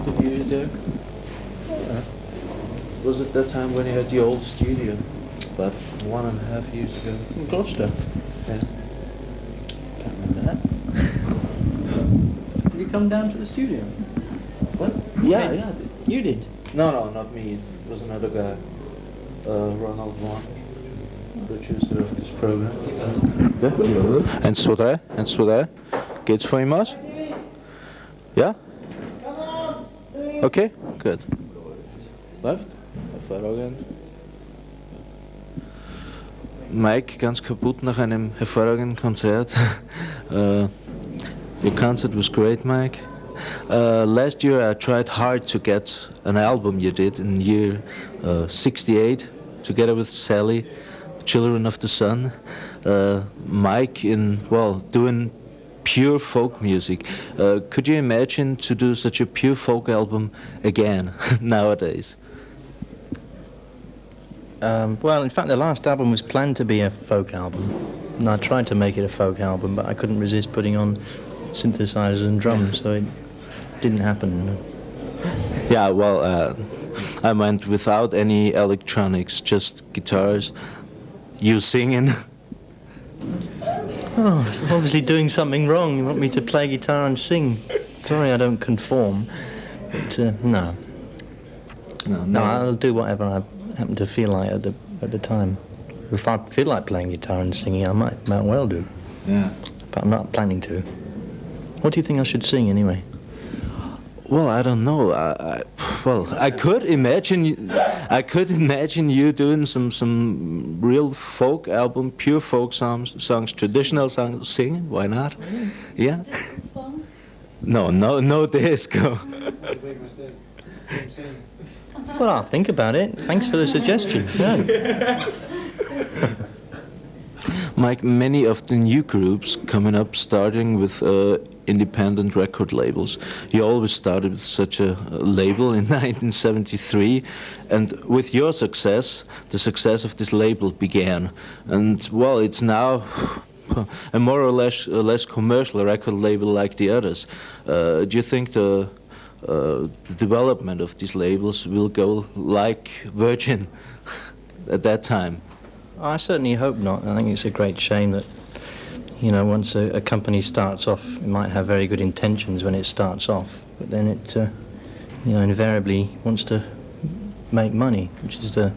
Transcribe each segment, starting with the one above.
interview you there. Was it that time when you had the old studio? About 1.5 years ago. In Gloucester. Yeah. Can't remember that. Did you come down to the studio? What? Yeah, Hey, yeah. You did? No, not me. It was another guy. Ronald Vaughan, producer of this program. Ja? En zwaar. Geht's voor iemand? Ja? Okay, good. Läuft? Hervorragend. Mike, ganz kaputt nach einem hervorragenden Konzert. Your concert was great, Mike. Last year I tried hard to get an album you did in year 68, together with Sally, Children of the Sun. Mike doing pure folk music. Could you imagine to do such a pure folk album again nowadays? Well, in fact, the last album was planned to be a folk album, and I tried to make it a folk album, but I couldn't resist putting on synthesizers and drums, so it didn't happen. Yeah, well, I meant without any electronics, just guitars, you singing. Oh, I'm obviously doing something wrong. You want me to play guitar and sing? Sorry, I don't conform, but no. No, I'll do whatever I happen to feel like at the time. If I feel like playing guitar and singing, I might well do. Yeah. But I'm not planning to. What do you think I should sing anyway? Well, I don't know. I could imagine you doing some real folk album, pure folk songs, traditional songs, singing. Why not? Yeah. No disco. Well, I'll think about it. Thanks for the suggestion. No. Mike, many of the new groups coming up, starting with independent record labels. You always started with such a label in 1973, and with your success, the success of this label began. And well, it's now a more or less commercial record label like the others. Do you think the development of these labels will go like Virgin at that time? I certainly hope not. I think it's a great shame that, once a company starts off, it might have very good intentions when it starts off, but then it, invariably wants to make money, which is the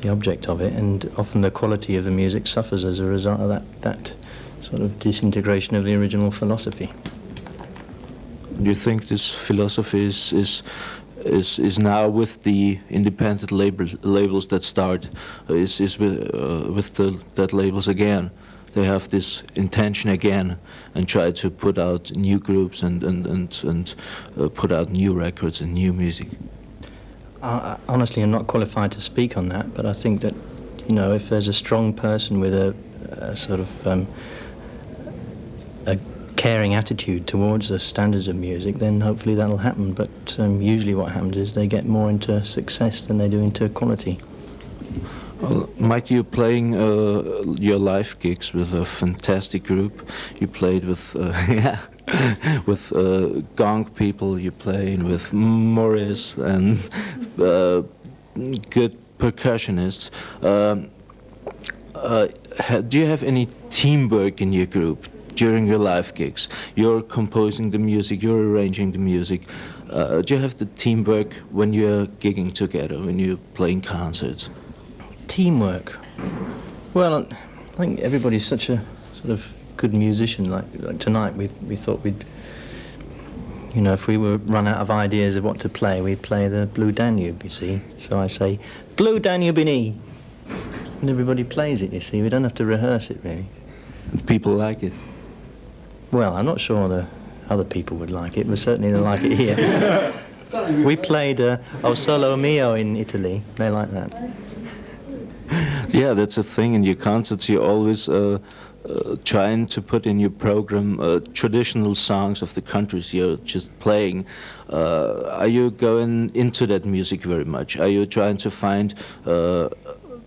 object of it, and often the quality of the music suffers as a result of that sort of disintegration of the original philosophy. Do you think this philosophy is now with the independent labels that start, is with that labels again? They have this intention again and try to put out new groups and put out new records and new music. Honestly, I'm not qualified to speak on that, but I think that, if there's a strong person with a sort of a caring attitude towards the standards of music, then hopefully that'll happen. But usually what happens is they get more into success than they do into quality. Well, Mike, you're playing your live gigs with a fantastic group. You played with with gong people. You're playing with Morris and good percussionists. Do you have any teamwork in your group during your live gigs? You're composing the music, you're arranging the music. Do you have the teamwork when you're gigging together, when you're playing concerts? Teamwork. Well, I think everybody's such a sort of good musician. Like tonight, we thought we'd, if we were run out of ideas of what to play, we'd play the Blue Danube, you see. So I say, Blue Danube in E, and everybody plays it, you see. We don't have to rehearse it, really. And people like it? Well, I'm not sure the other people would like it, but certainly they like it here. We played O Solo Mio in Italy. They like that. Yeah, that's a thing in your concerts. You're always trying to put in your program traditional songs of the countries you're just playing. Are you going into that music very much? Are you trying to find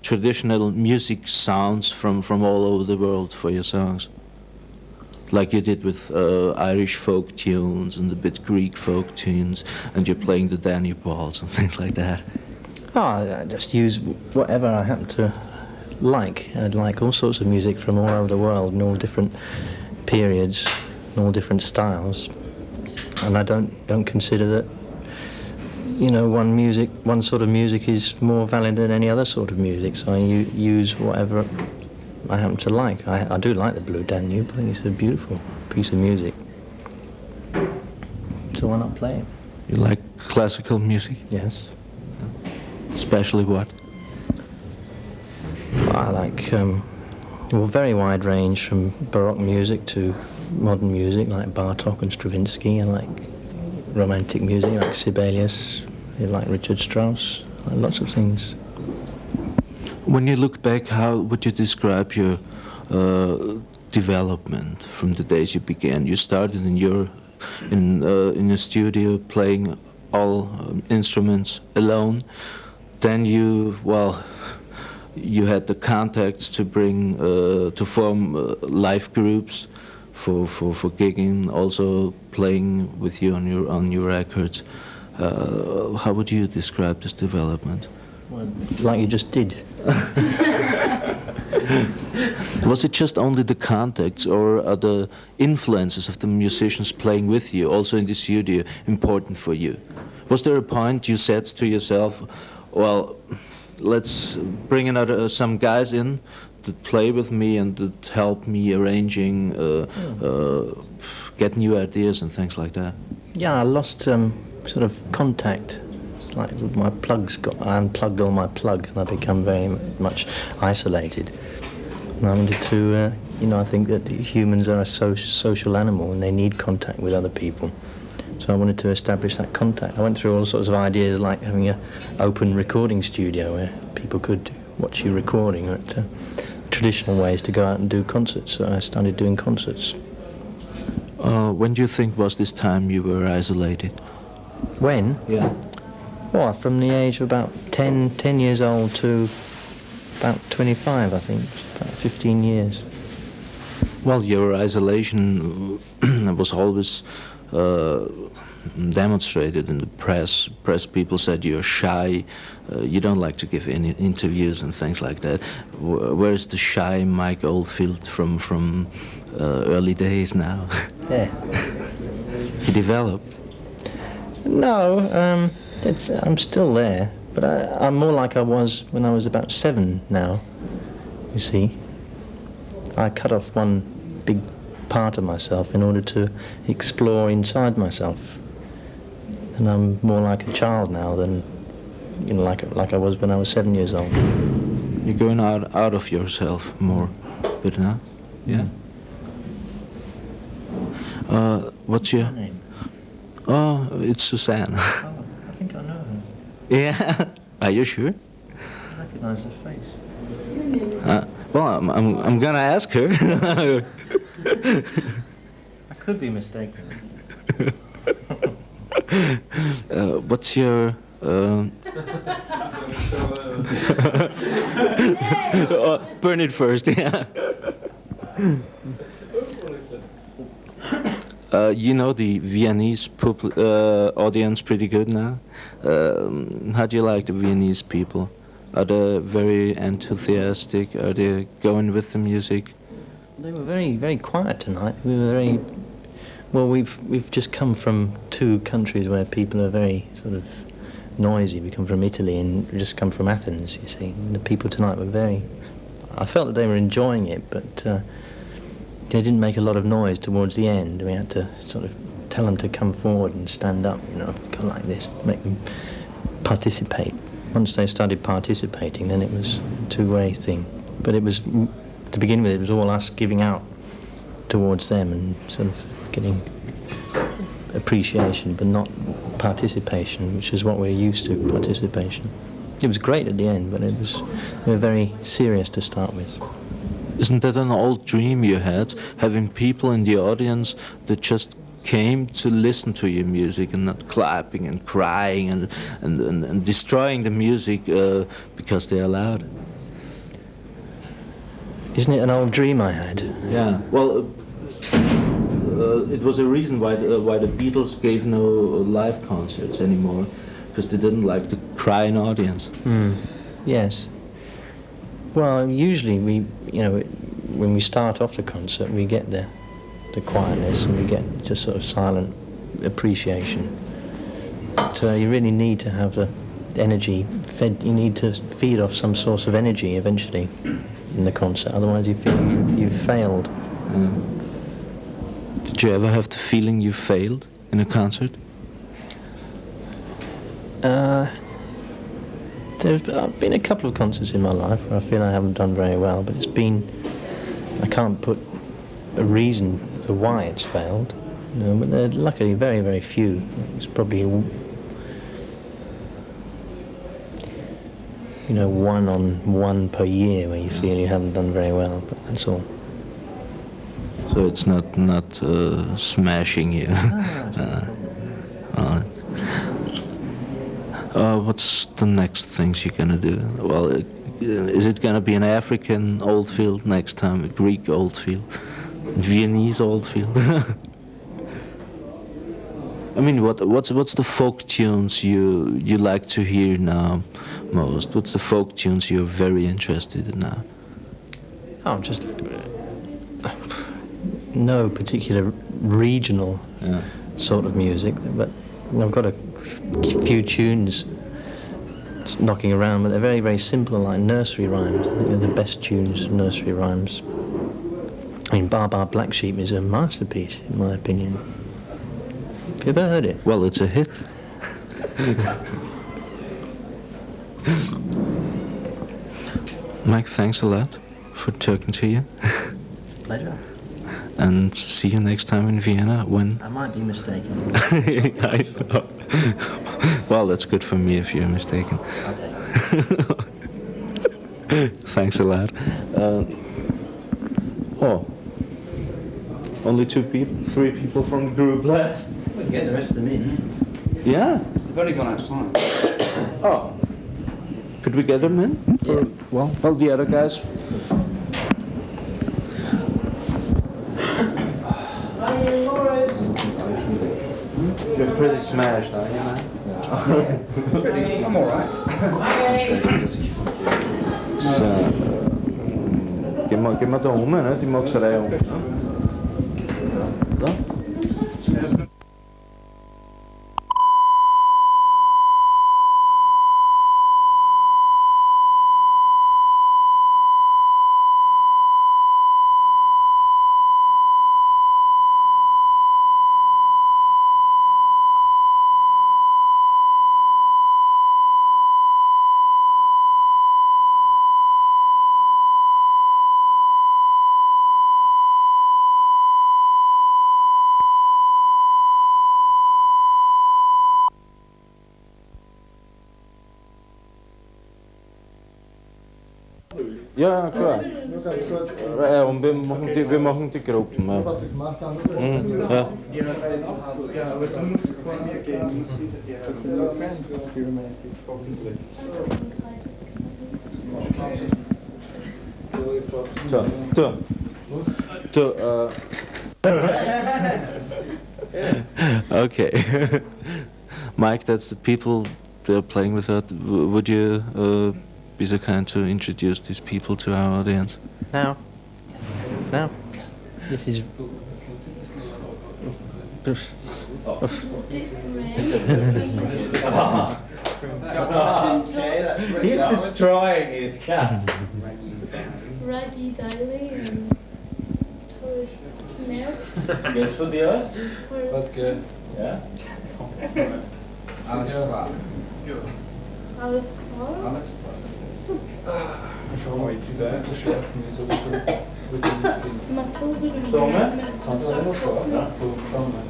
traditional music sounds from all over the world for your songs? like you did with Irish folk tunes and a bit Greek folk tunes, and you're playing the Danube waltz and things like that? Oh, I just use whatever I happen to like. I like all sorts of music from all over the world, in all different periods, in all different styles, and I don't consider that, you know, one sort of music is more valid than any other sort of music. So I use whatever I happen to like. I do like the Blue Danube. I think it's a beautiful piece of music. So why not play it? You like classical music? Yes. Especially what? I like well, very wide range, from Baroque music to modern music like Bartók and Stravinsky. I like romantic music like Sibelius, I like Richard Strauss, I like lots of things. When you look back, how would you describe your development from the days you began? You started in a studio playing all instruments alone. Then you had the contacts to bring to form live groups for gigging, also playing with you on your records. How would you describe this development? Well, like you just did. Was it just only the contacts, or are the influences of the musicians playing with you, also in the studio, important for you? Was there a point you said to yourself, well, let's bring another some guys in that play with me and that help me arranging, get new ideas and things like that? Yeah, I lost sort of contact. It's like my plugs I unplugged all my plugs, and I become very much isolated. And I wanted to, you know, I think that humans are a social animal, and they need contact with other people. So I wanted to establish that contact. I went through all sorts of ideas, like having an open recording studio where people could watch you recording, or traditional ways to go out and do concerts. So I started doing concerts. When do you think was this time you were isolated? When? Yeah. Well, from the age of about 10 years old to about 25, I think, about 15 years. Well, your isolation was always demonstrated in the press. Press people said you're shy, you don't like to give any interviews and things like that. Where's the shy Mike Oldfield from early days now? Yeah. He developed. No, I'm still there, but I'm more like I was when I was about 7 now, you see. I cut off one big part of myself in order to explore inside myself. And I'm more like a child now than, you know, like I was when I was 7 years old. You're going out of yourself more, but now? Yeah. What's your name? Oh, it's Suzanne. Oh, I think I know her. Yeah. Are you sure? I recognise her face. Well, I'm gonna ask her. I could be mistaken. What's your? Burn it first. Yeah. You know the Viennese audience pretty good now. How do you like the Viennese people? Are they very enthusiastic? Are they going with the music? They were very, very quiet tonight. We were very well. We've just come from 2 countries where people are very sort of noisy. We come from Italy and we just come from Athens. You see, and the people tonight were very. I felt that they were enjoying it, but they didn't make a lot of noise towards the end. We had to sort of tell them to come forward and stand up, you know, go like this, make them participate. Once they started participating, then it was a two-way thing. But it was, to begin with, it was all us giving out towards them and sort of getting appreciation, but not participation, which is what we're used to, participation. It was great at the end, but we were very serious to start with. Isn't that an old dream you had, having people in the audience that just came to listen to your music and not clapping and crying and destroying the music because they are loud? Isn't it an old dream I had? Yeah. Well, it was a reason why the Beatles gave no live concerts anymore, because they didn't like the crying audience. Yes. Well, usually when we start off the concert, we get the quietness and we get just sort of silent appreciation. But you really need to have the energy fed. You need to feed off some source of energy eventually in the concert. Otherwise, you feel you've failed. Did you ever have the feeling you failed in a concert? There's been a couple of concerts in my life where I feel I haven't done very well, but I can't put a reason for why it's failed. But they're luckily very, very few. It's probably, one on one per year where you feel you haven't done very well, but that's all. So it's not smashing you. What's the next things you're gonna do? Well, is it gonna be an African Oldfield next time, a Greek Oldfield, Viennese Oldfield? I mean, what's the folk tunes you like to hear now most? What's the folk tunes you're very interested in now? Oh, just no particular regional sort of music, but I've got a few tunes knocking around, but they're very, very simple, like nursery rhymes. I think they're the best tunes, nursery rhymes. I mean, Bar Bar Black Sheep is a masterpiece, in my opinion. Have you ever heard it? Well, it's a hit. Mike, thanks a lot for talking to you. Pleasure. And see you next time in Vienna when... I might be mistaken. I know. Well, that's good for me if you're mistaken. Okay. Thanks a lot. Only 3 people from the group left. We can get the rest of them in. Yeah? They've only gone outside. Oh. Could we get them in? Yeah. Well, the other guys... You're pretty smashed, aren't you, man? I'm alright. Så, gib mig domen, de må ikke lave. Ja, klar. Nur ganz kurz. Ja, und wir machen die Gruppen. Ja. Was wir gemacht haben, ist Ja. ja, aber du musst vor mir gehen. Okay. Mike, that's the people they're playing with that. Would you be so kind to introduce these people to our audience? Now. This is... He's destroying it, Cat. Raggy Daily and Thomas Merck. Geht's von dir aus? Okay. Ja? Alles klar. Alles klar? Alles klar. Schau mal, diese Verschärfen, so wie Matrose und Dome? mit Sonst haben wir noch vor, ja? Schau mal.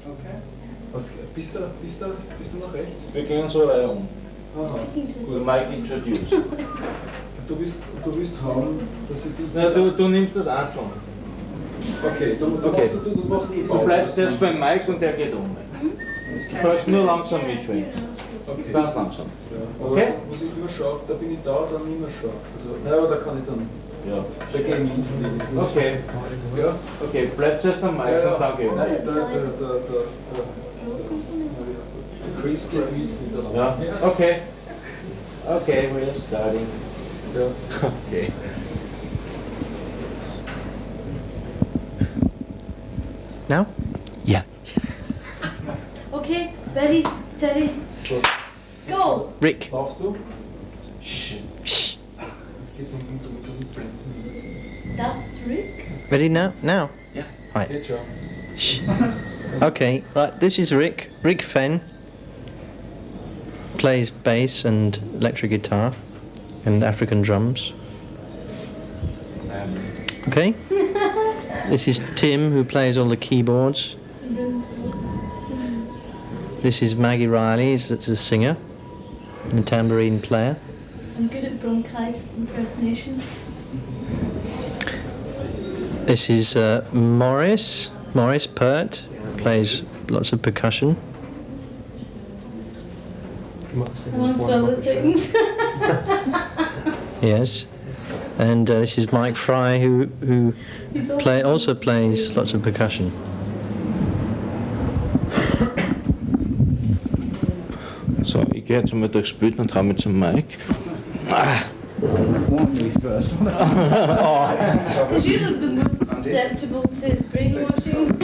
Okay. Was, bist du noch rechts? Wir gehen so Reihe um. Sticking to Will Mike introduce? Du willst haben, dass ich dich... Na, du nimmst das einzeln. Okay, du machst die Du Pause. bleibst erst beim Mike und der geht um. Du brauchst nur langsam mitschwingen. Okay. Ganz langsam. Ja, aber Okay? was ich immer scharf, da bin ich da, dann immer scharf. Also, Ja, aber da kann ich dann. Ja. Det gav min fordi... Okay. Ja. Okay, bleib zuerst am Mic und dann gehen wir. Chris gav min fordi... Ja, okay. Okay, we're starting. Ja. Okay. Now? Yeah. Okay, ready, steady, go! Rick. Darfst du? Shh. Gib mir Mund. Das ist Rick. Ready now? Now? Yeah. Right. Geht schon. Shh. Okay, right, this is Rick. Rick Fenn plays bass and electric guitar and African drums. Okay? This is Tim, who plays all the keyboards. This is Maggie Riley, that's a singer and tambourine player. I'm good at bronchitis impersonations. This is Morris Pert, plays lots of percussion. Amongst other things. Yes. And this is Mike Fry, who He's also also plays lots of percussion. Så I går til middagsbytten og tager med til Mic. Warm me first. Because you look the most susceptible to brainwashing.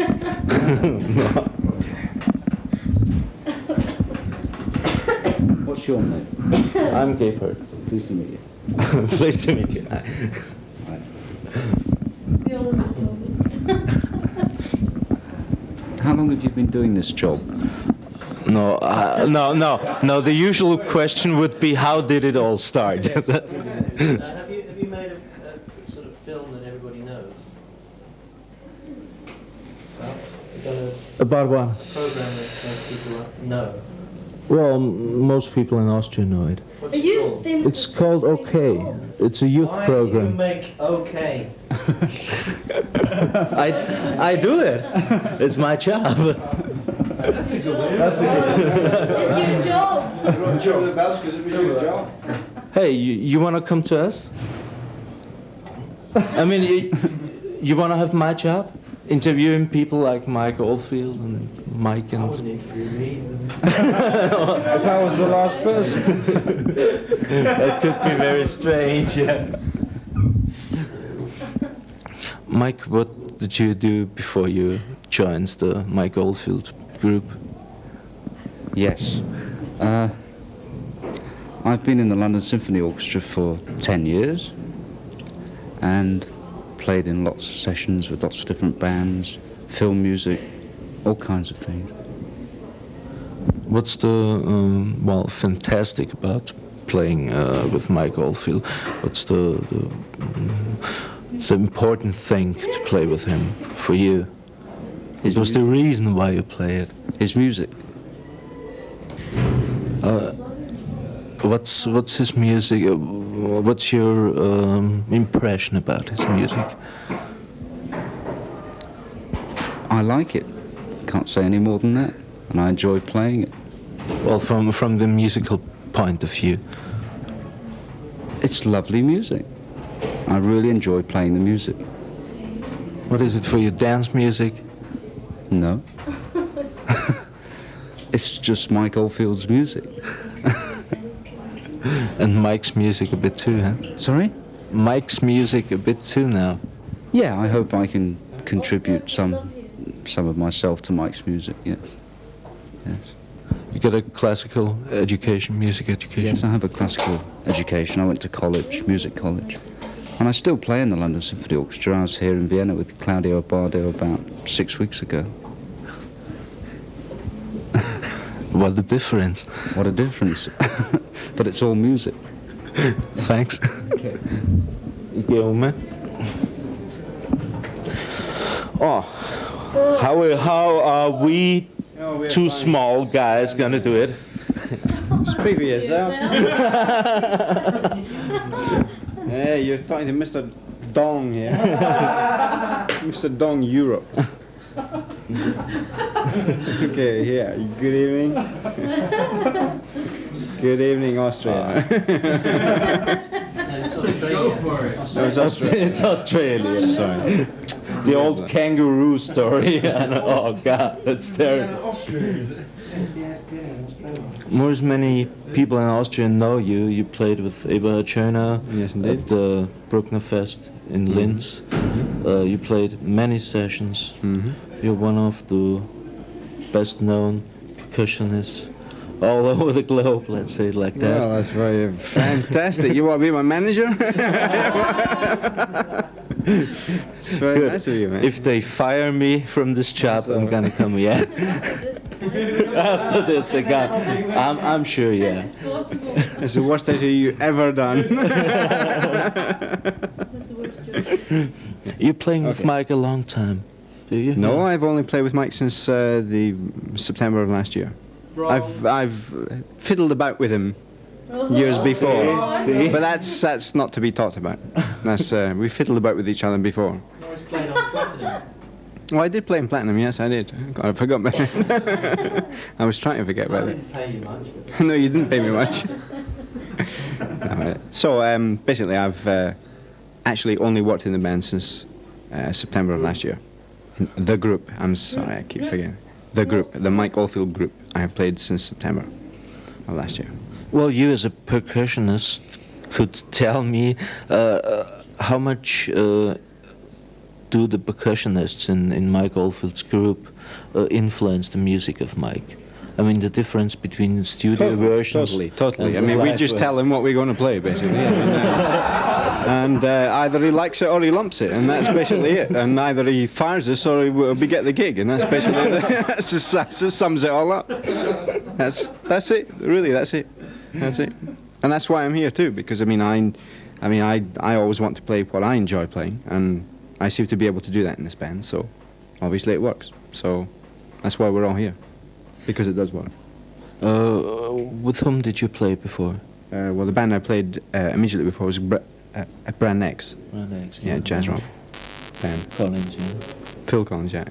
What's your name? I'm Gayford. Pleased to meet you. Pleased to meet you. We all have problems. How long have you been doing this job? No, no. The usual question would be, how did it all start? Have you made a sort of film that everybody knows? About what? Program that people know. Well, most people in Austria know it. Are you as famous It's as called Chris OK. Ringo? It's a youth Why do you program. make okay? I do it. It's my job. That's a good way. It's your job. Hey, you want to come to us? I mean, you want to have my job? Interviewing people like Mike Oldfield and Mike and... If I was the last person. That could be very strange, yeah. Mike, what did you do before you joined the Mike Oldfield group? Yes. I've been in the London Symphony Orchestra for 10 years and played in lots of sessions with lots of different bands, film music, all kinds of things. What's the fantastic about playing with Mike Oldfield? What's the important thing to play with him for you? What was the reason why you play it? His music. What's his music? What's your impression about his music? I like it. Can't say any more than that. And I enjoy playing it. Well, from the musical point of view. It's lovely music. I really enjoy playing the music. What is it for you? Dance music? No. It's just Mike Oldfield's music. And Mike's music a bit too, huh? Sorry? Mike's music a bit too now. Yeah, I hope I can contribute some of myself to Mike's music, yes. Yes. You got a classical education, music education? Yes, I have a classical education. I went to college, music college. And I still play in the London Symphony Orchestra. I was here in Vienna with Claudio Bardo about 6 weeks ago. What a difference. What a difference. But it's all music. Thanks. Guillaume. Oh, how are we two small guys gonna do it? Speak for yourself. Hey, you're talking to Mr. Dong here. Mr. Dong Europe. Okay, here. Good evening. Good evening, Austria. No, it's all Go for it. No, it's Australia. It's Australia. Sorry. The old kangaroo story. Oh God, that's terrible. Austrian. More as many people in Austria know you. You played with Eberhard Schöner Yes, indeed. at the Bruckner Fest in Linz. You played many sessions. You're one of the best known percussionists all over the globe, let's say it like that. Well, that's very fantastic. You want to be my manager? It's very Good. nice of you, man. If they fire me from this job, I'm gonna come again. After this, they got. I'm sure, yeah. It's possible. It's the worst idea you ever done. What's the worst joke? You're playing with Okay. Mike a long time, do you? No, I've only played with Mike since the September of last year. I've fiddled about with him years before, See? but that's not to be talked about. That's we fiddled about with each other before. Oh, I did play in platinum. Yes, I did. God, I forgot about it. I was trying to forget about it. pay you much. No, you didn't pay me much. No, so basically, I've actually only worked in the band since September of last year. In the group. I'm sorry, I keep forgetting. The group, the Mike Oldfield group. I have played since September of last year. Well, you as a percussionist could tell me how much do the percussionists in Mike Oldfield's group influence the music of Mike? I mean, the difference between the studio versions. Totally. I and mean, the we live just tell him what we're going to play, basically. I mean, and either he likes it or he lumps it, and that's basically it. And either he fires us or we get the gig, and that's basically that just sums it all up. That's it. Really, that's it. That's it. And that's why I'm here too, because I always want to play what I enjoy playing, and I seem to be able to do that in this band. So obviously it works. So that's why we're all here, because it does work. With whom did you play before? Well, the band I played immediately before was Brand X. Yeah, jazz rock band. Collins, yeah. Phil Collins, yeah.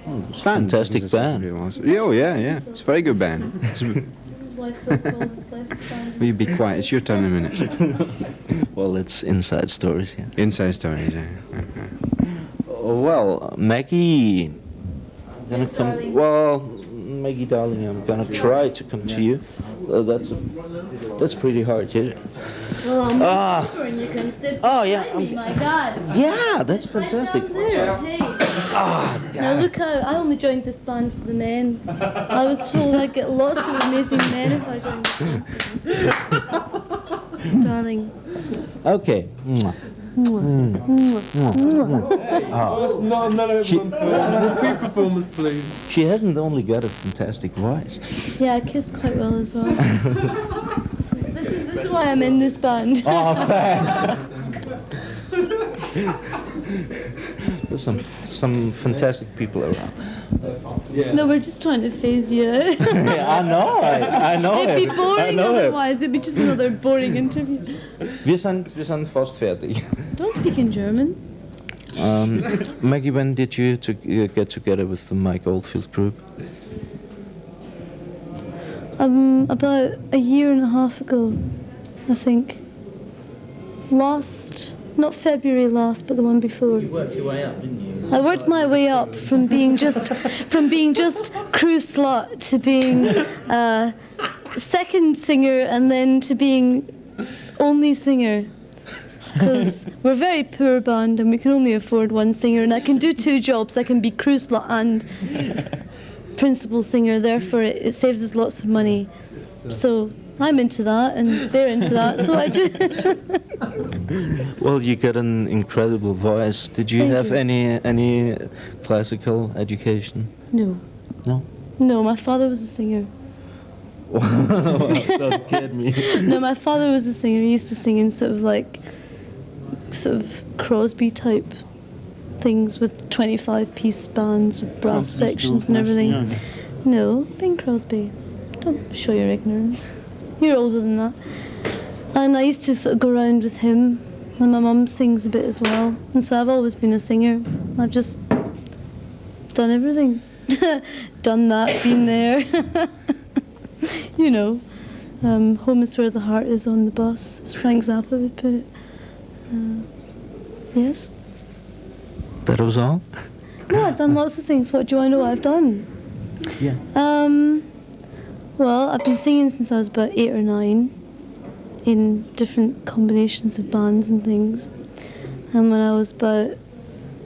Oh, it's a fantastic band. Oh, yeah. It's a very good band. This is why Phil Collins left the band. Will you be quiet? It's your turn in a minute. Well, it's inside stories, yeah. Inside stories, yeah. Well, Maggie, I'm gonna Yes, come. darling. Well, Maggie, darling, I'm gonna try to come to you. That's pretty hard, yeah. Well, I'm Ah. over and you can sit Oh, yeah, beside me, my God. Yeah, that's Right fantastic. down there. Hey. Now look how I only joined this band for the men. I was told I'd get lots of amazing men if I joined this band. Darling. Okay. Mwah. That's not another one for repeat performance, please. She hasn't only got a fantastic voice. Yeah, I kiss quite well as well. This is why I'm in this band. Oh, thanks. There's some fantastic people around. No, we're just trying to phase you out. Yeah, I know. It'd be I boring know him. otherwise. It'd be just another boring interview. Wir sind fast fertig. Don't speak in German. Maggie, when did you get together with the Mike Oldfield group? About a year and a half ago, I think. Not February last, but the one before. You worked your way up, didn't you? I worked my way up from being just crew slut to being second singer and then to being only singer. Because we're a very poor band and we can only afford one singer, and I can do two jobs. I can be crew slut and principal singer, therefore it saves us lots of money. So I'm into that and they're into that, so I do. Well, you got an incredible voice. Did you Thank have you. any classical education? No. No? No, my father was a singer. Don't kid me. No, my father was a singer. He used to sing in sort of Crosby type things with 25-piece bands with brass sections and everything. No, Bing Crosby. Don't show your ignorance. You're older than that. And I used to sort of go around with him, and my mum sings a bit as well. And so I've always been a singer. I've just done everything. Done that, been there. You know. Home is where the heart is on the bus, as Frank Zappa would put it. Yes? That was all? No, I've done lots of things. What do you want to know what I've done? Yeah. Well, I've been singing since I was about 8 or 9 in different combinations of bands and things. And when I was about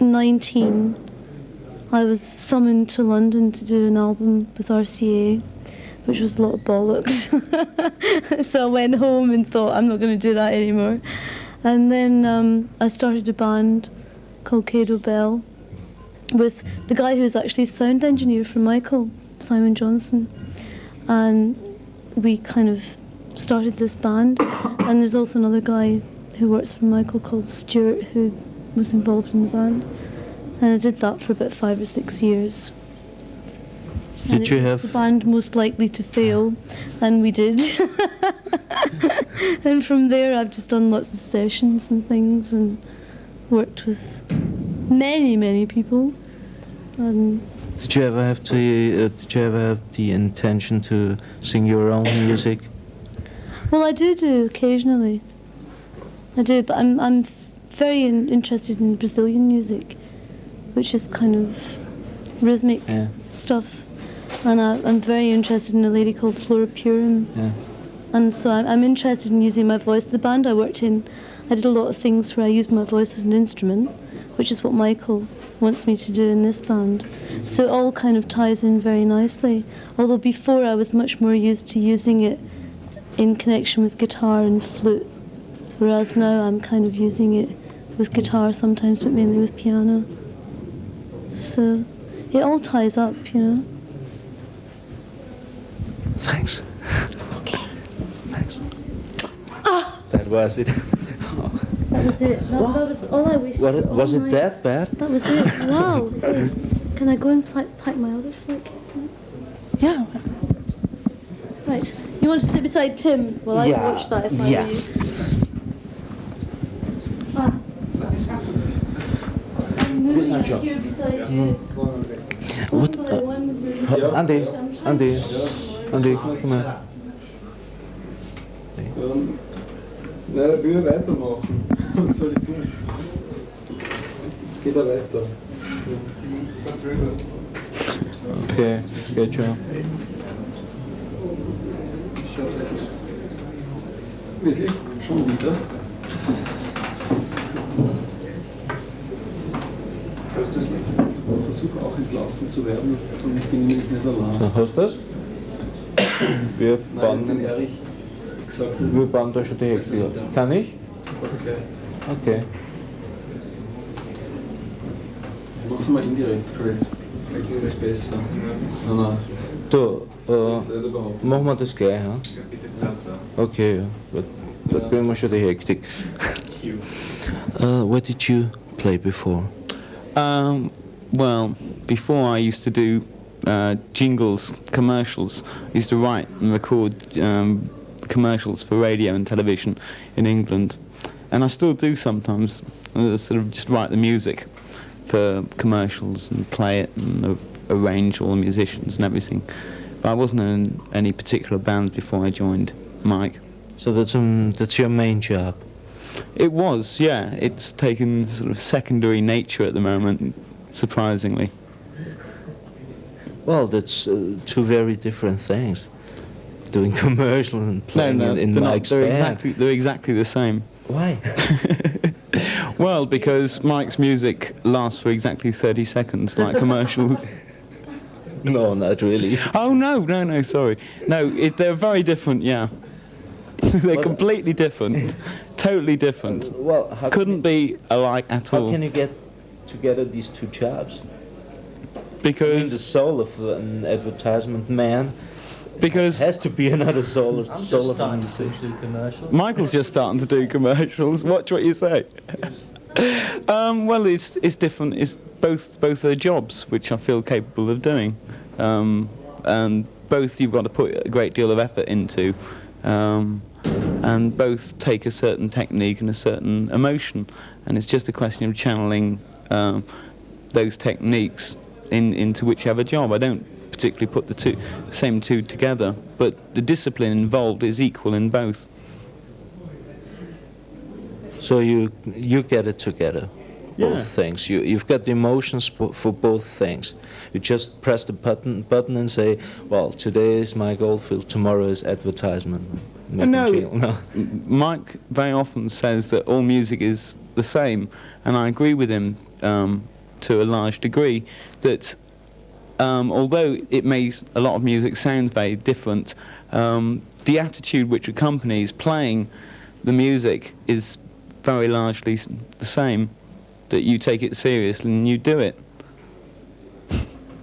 19, I was summoned to London to do an album with RCA, which was a lot of bollocks. So I went home and thought, I'm not going to do that anymore. And then I started a band called Cado Bell with the guy who was actually sound engineer for Michael, Simon Johnson. And we kind of started this band. And there's also another guy who works for Michael called Stuart, who was involved in the band. And I did that for about 5 or 6 years. Did you have The band most likely to fail, and we did. And from there I've just done lots of sessions and things and worked with many people. Did you ever have the intention to sing your own music? Well, I do occasionally. I do, but I'm very interested in Brazilian music, which is kind of rhythmic stuff. And I'm very interested in a lady called Flora Purim. Yeah. And so I'm interested in using my voice. The band I worked in, I did a lot of things where I used my voice as an instrument, which is what Michael wants me to do in this band. So it all kind of ties in very nicely. Although before I was much more used to using it in connection with guitar and flute, whereas now I'm kind of using it with guitar sometimes, but mainly with piano. So it all ties up, you know. Thanks. Okay. Thanks. That was it. That was it. That was all I wished. Was it that bad? That was it. Wow. Hey, can I go and pack my other flight case now? Yeah. Right. You want to sit beside Tim? Well, I'd watch that if I were you. I'm moving Listen, next John. here beside you. What? One by one, we're moving. Andy, Andy, Andy, Ja. komm her. Nein, er will weitermachen. Was soll ich tun? Jetzt geht er weiter. Okay, geht schon. Wirklich? Schon wieder? Hörst du es nicht? Ich versuche auch entlassen zu werden und ich bin nämlich nicht allein. Hast du das? Wir Nein, bauen, den Erich gesagt. wir bauen da schon die Hexe. Kann ich? Okay. Okay. Mach's mal indirekt, Chris. Vielleicht ist das besser. Nein. Du, Das weiß er überhaupt nicht. machen wir das gleich, ja? Okay, ja. Gut. Da kriegen wir schon die Hektik. What did you play before? Well, before I used to do jingles, commercials. I used to write and record commercials for radio and television in England. And I still do sometimes, sort of just write the music for commercials and play it and arrange all the musicians and everything. But I wasn't in any particular bands before I joined Mike. So that's your main job? It was, yeah. It's taken sort of secondary nature at the moment, surprisingly. Well, that's two very different things. Doing commercial and playing in they're Mike's not, band. they're exactly the same. Why? Well, because Mike's music lasts for exactly 30 seconds, like commercials. No, not really. Oh, no, sorry. No, they're very different, yeah. They're completely different. Totally different. Well, how Couldn't be alike at How all. can you get together these two jobs? I mean, the Because soul of an advertisement man because has to be another soul, the I'm soul just of an starting to do commercials. Michael's just starting to do commercials. Watch what you say. Well, it's different. It's both are jobs which I feel capable of doing, and both you've got to put a great deal of effort into, and both take a certain technique and a certain emotion, and it's just a question of channeling those techniques into whichever job. I don't particularly put the same two together, but the discipline involved is equal in both. So you get it together, both Yeah. things. You've got the emotions for both things. You just press the button and say, well, today is Mike Oldfield, tomorrow is advertisement. No, No. Mike very often says that all music is the same, and I agree with him to a large degree, that although it makes a lot of music sound very different, the attitude which accompanies playing the music is very largely the same, that you take it seriously and you do it.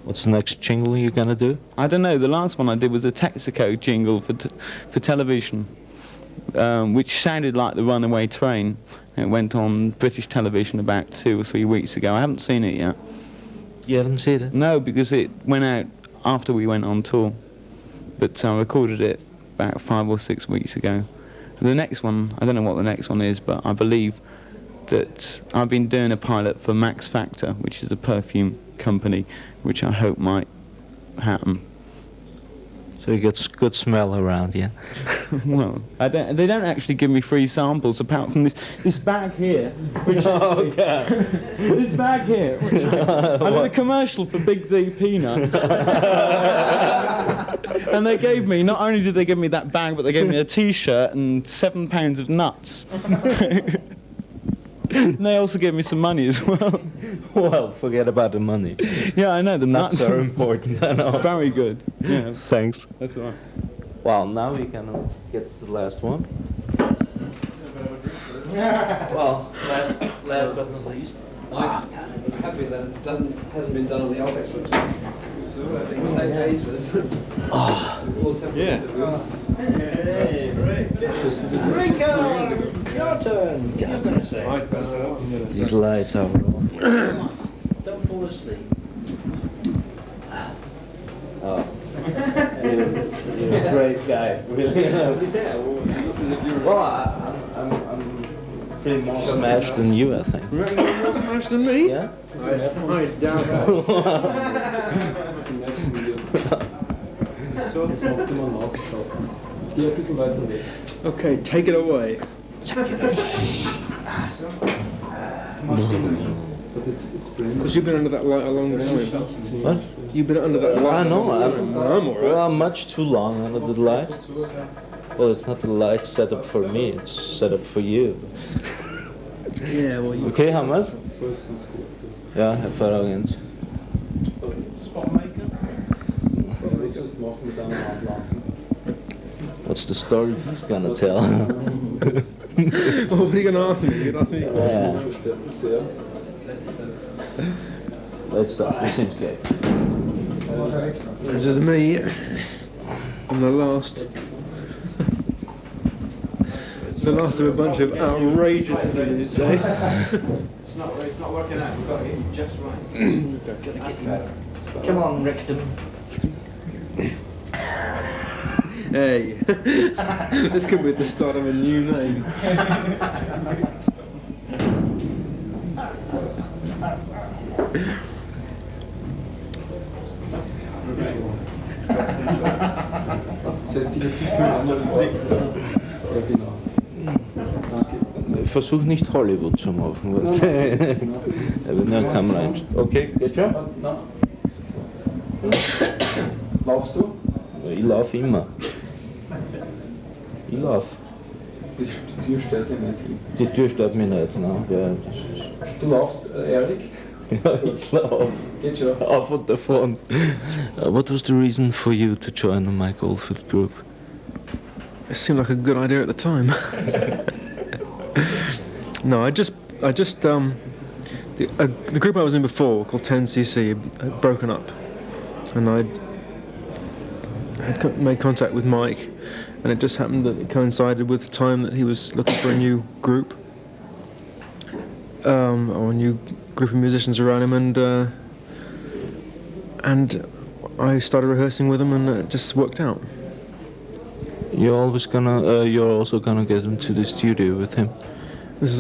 What's the next jingle you're gonna do? I don't know, the last one I did was a Texaco jingle for television, which sounded like the Runaway Train. It went on British television about 2 or 3 weeks ago. I haven't seen it yet. You haven't seen it? No, because it went out after we went on tour, but I recorded it about 5 or 6 weeks ago. The next one, I don't know what the next one is, but I believe that I've been doing a pilot for Max Factor, which is a perfume company, which I hope might happen. So you get good smell around, yeah? Well, they don't actually give me free samples apart from this bag here. Which this bag here. Which I did a commercial for Big D Peanuts. And they gave me, not only did they give me that bag, but they gave me a T-shirt and 7 pounds of nuts. And they also gave me some money as well. Well, forget about the money. Yeah, I know, the Nuts are important, I know. very good. Yeah, Thanks. that's all right. Well, now we're gonna get to the last one. Well, last but not least. I'm happy that it hasn't been done on the old Express. It was ages. All separate interviews. Rico! Your turn! These lights are off. Don't fall asleep. Oh. You're a great guy, really. Well, I'm pretty more smashed than you, I think. More smashed than me? Yeah? I doubt that. Okay, take it away. Because you've been under that light a long time. What? You've been under that light. I know, I'm alright. well, I'm much too long under the light. Well, it's not the light set up for me, it's set up for you. Yeah, well, you... Okay, Hamas? Ja, hervorragend. What's the story he's gonna tell? What are you going to ask me? You're going to ask me? Let's start. This is me on the last of a bunch of outrageous interviews today. It's not working out. We've got to get you just right. Come on, Rectum. Hey, this could be the start of a new name. Versuch nicht Hollywood zu machen, weißt du? Da wird eine Kamera ein. Okay, geht schon? Laufst du? Ich laufe immer. Ich laufe. Die Tür stört dich nicht. Die Tür stört mich nicht, ne? Ja, Du laufst, Erik? ja, ich laufe. Geht schon. Auf und davon. What was the reason for you to join the Mike Oldfield group? It seemed like a good idea at the time. No, the group I was in before, called 10cc, had broken up, and I had made contact with Mike, and it just happened that it coincided with the time that he was looking for a new group, or a new group of musicians around him, and I started rehearsing with him, and it just worked out. You're also gonna get into the studio with him. It's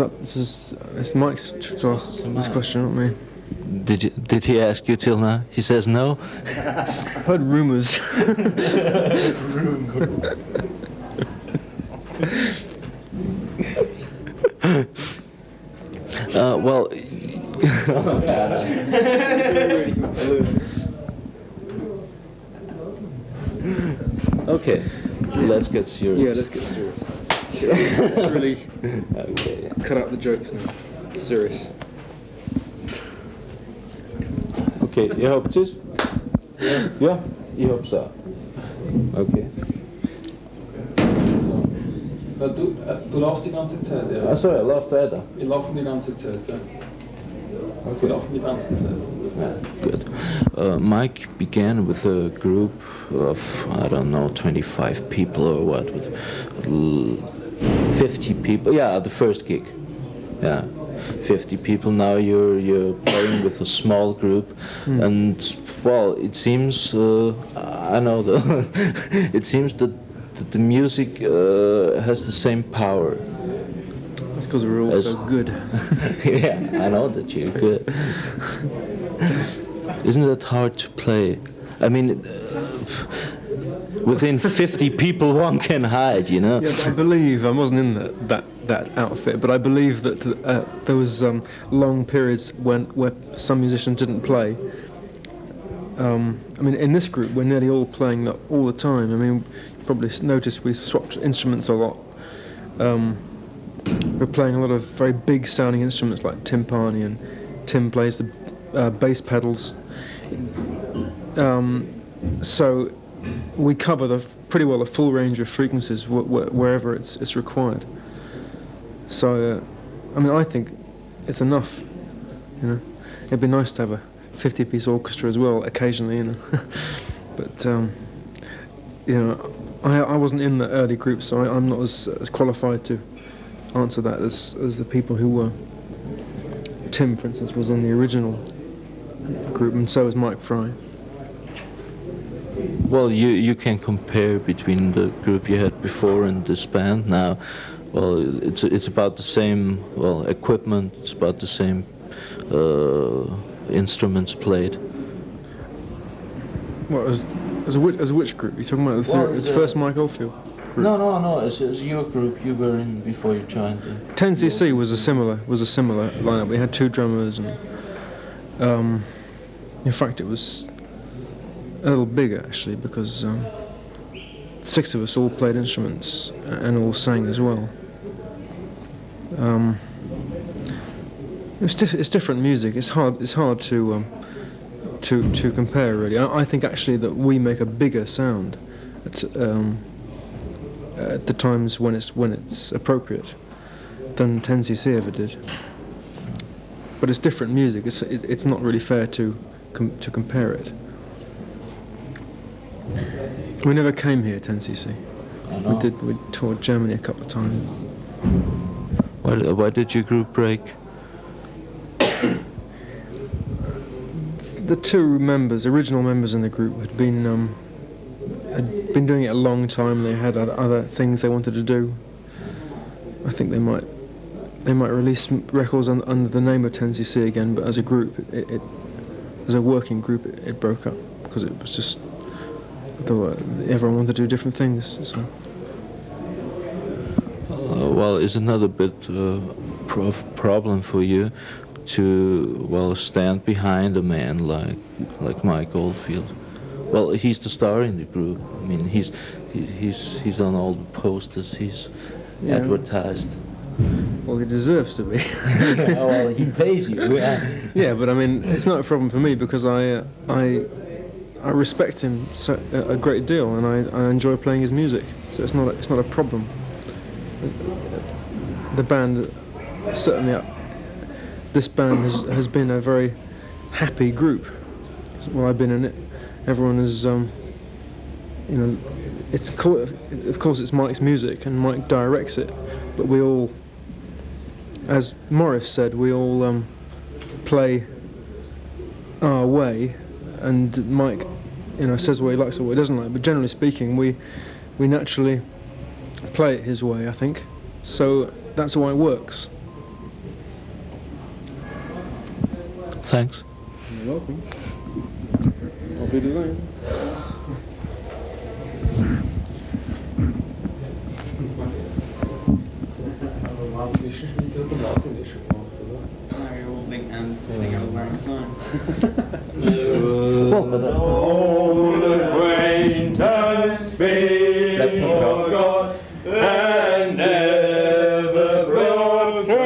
Mike's to ask this question, not me. Did he ask you till now? He says no. Heard rumours. Well. Okay, let's get serious. Yeah, let's get serious. Let's really Okay. cut out the jokes now. It's serious. Okej, jag hoppas. Ja, jag hoppas. Okej. Du laufst die ganze Zeit, ja? Achso, jag lovade äta. Wir laufen die ganze Zeit, ja. Wir Okay. laufen die ganze Zeit. Yeah, good. Mike began with a group of, I don't know, 25 people or what, with 50 people. Yeah, the first gig. Yeah, 50 people. Now you're playing with a small group, and well, it seems I know the it seems that the music has the same power. That's because we're all As- so good. Yeah, I know that you're good. Isn't it hard to play? I mean, within 50 people, one can hide, you know. Yeah, but I believe I wasn't in that outfit, but I believe that there was long periods where some musicians didn't play. I mean, in this group, we're nearly all playing that all the time. I mean, you probably noticed we swapped instruments a lot. We're playing a lot of very big sounding instruments like timpani, and Tim plays the bass pedals. So we cover pretty well a full range of frequencies wherever it's required. So, I mean, I think it's enough. You know, it'd be nice to have a 50-piece orchestra as well occasionally. You know, but you know, I wasn't in the early group, so I'm not as qualified to answer that as the people who were. Tim, for instance, was in the original group, and so was Mike Fry. Well, you can compare between the group you had before and this band now. Well, it's about the same, well, equipment. It's about the same instruments played. What as which group? You're talking about the first Mike Oldfield group? No. As your group you were in before you joined. 10cc was a similar lineup. We had two drummers, and in fact it was a little bigger actually, because 6 of us all played instruments and all sang as well. It's different music. It's hard to compare really. I think actually that we make a bigger sound at the times when it's appropriate than 10cc ever did. But it's different music. It's not really fair to compare it. We never came here, 10cc. We toured Germany a couple of times. Why did your group break? The two original members in the group, had been doing it a long time. They had other things they wanted to do. I think they might release records under the name of 10cc again, but as a group, as a working group, it broke up because it was just everyone wanted to do different things. So. Well, is another bit problem for you to stand behind a man like Mike Oldfield? Well, he's the star in the group. I mean, he's on all the posters. He's advertised. Well, he deserves to be. Well, he pays you. Yeah, but I mean, it's not a problem for me because I respect him a great deal, and I enjoy playing his music. So it's not a problem. The band, certainly, this band has been a very happy group. While I've been in it, everyone is, it's cool. Of course, it's Mike's music, and Mike directs it. But we all, as Morris said, we all play our way, and Mike, says what he likes or what he doesn't like. But generally speaking, we naturally play it his way, I think. So that's why it works. Thanks. You're welcome. Auf Wiedersehen. Old acquaintance be forgot and never brought to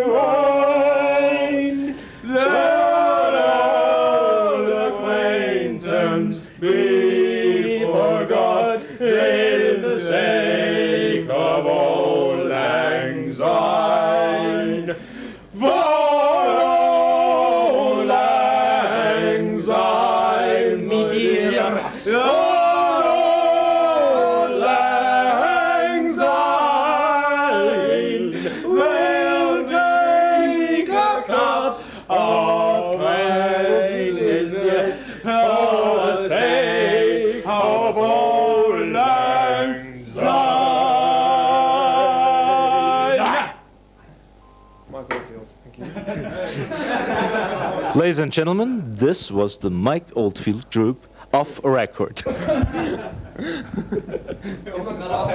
mind. Let old acquaintance be forgot in the sake of old lang syne. For old lang syne, me dear, old lang syne will take a cup of kindness for the sake of old lang syne. Mike Oldfield, thank you. Ladies and gentlemen, this was the Mike Oldfield group off record. Oh my God,